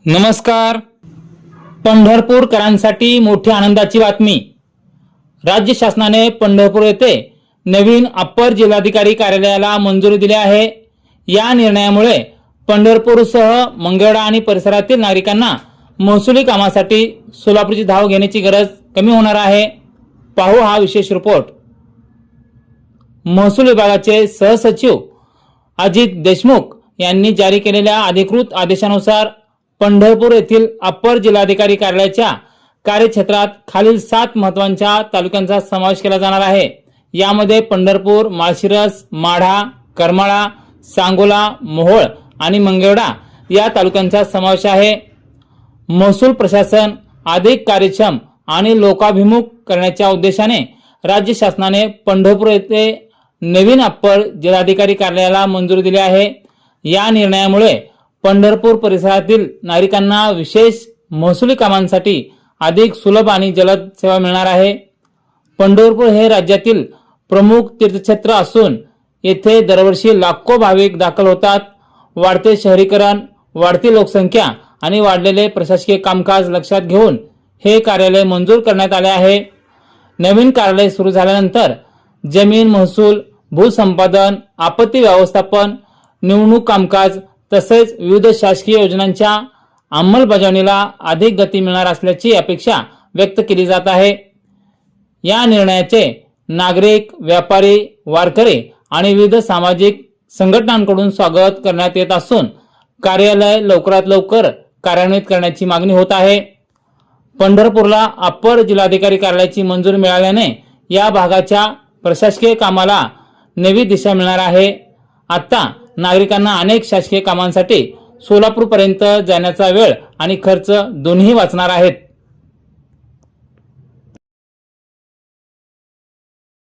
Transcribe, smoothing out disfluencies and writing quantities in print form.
नमस्कार. पंढरपूरकरांसाठी मोठी आनंदाची बातमी. राज्य शासनाने पंढरपूर येथे नवीन अप्पर जिल्हाधिकारी कार्यालयाला मंजुरी दिली आहे. या निर्णयामुळे पंढरपूरसह मंगळवेढा आणि परिसरातील नागरिकांना महसुली कामासाठी सोलापूरची धाव घेण्याची गरज कमी होणार आहे. पाहू हा विशेष रिपोर्ट. महसूल विभागाचे सहसचिव अजित देशमुख यांनी जारी केलेल्या अधिकृत आदेशानुसार पंढरपूर येथील अप्पर जिल्हाधिकारी कार्यालयाच्या कार्यक्षेत्रात खालील 7 महत्त्वाच्या तालुक्यांचा समावेश केला जाणार आहे. यामध्ये पंढरपूर, माळशिरस, माढा, करमाळा, सांगोला, मोहोळ आणि मंगळवेढा या तालुक्यांचा समावेश आहे. महसूल प्रशासन अधिक कार्यक्षम आणि लोकाभिमुख करण्याच्या उद्देशाने राज्य शासनाने पंढरपूर येथे नवीन अप्पर जिल्हाधिकारी कार्यालयाला मंजुरी दिली आहे. या निर्णयामुळे पंढरपूर परिसरातील नागरिकांना विशेष महसुली कामांसाठी अधिक सुलभ आणि जलद सेवा मिळणार आहे. पंढरपूर हे राज्यातील प्रमुख तीर्थक्षेत्र असून येथे दरवर्षी लाखो भाविक दाखल होतात. वाढते शहरीकरण, वाढती लोकसंख्या आणि वाढलेले प्रशासकीय कामकाज लक्षात घेऊन हे कार्यालय मंजूर करण्यात आले आहे. नवीन कार्यालय सुरू झाल्यानंतर जमीन महसूल, भूसंपादन, आपत्ती व्यवस्थापन, निवडणूक कामकाज तसेच विविध शासकीय योजनांच्या अंमलबजावणीला अधिक गती मिळणार असल्याची अपेक्षा व्यक्त केली जात आहे. या निर्णयाचे नागरिक, व्यापारी, वारकरी आणि विविध सामाजिक संघटनांकडून स्वागत करण्यात येत असून कार्यालय लवकरात लवकर कार्यान्वित करण्याची मागणी होत आहे. पंढरपूरला अप्पर जिल्हाधिकारी कार्यालयाची मंजुरी मिळाल्याने या भागाच्या प्रशासकीय कामाला नवी दिशा मिळणार आहे. आता नागरिकांना अनेक शासकीय कामांसाठी सोलापूरपर्यंत जाण्याचा वेळ आणि खर्च दोन्ही वाचणार आहेत.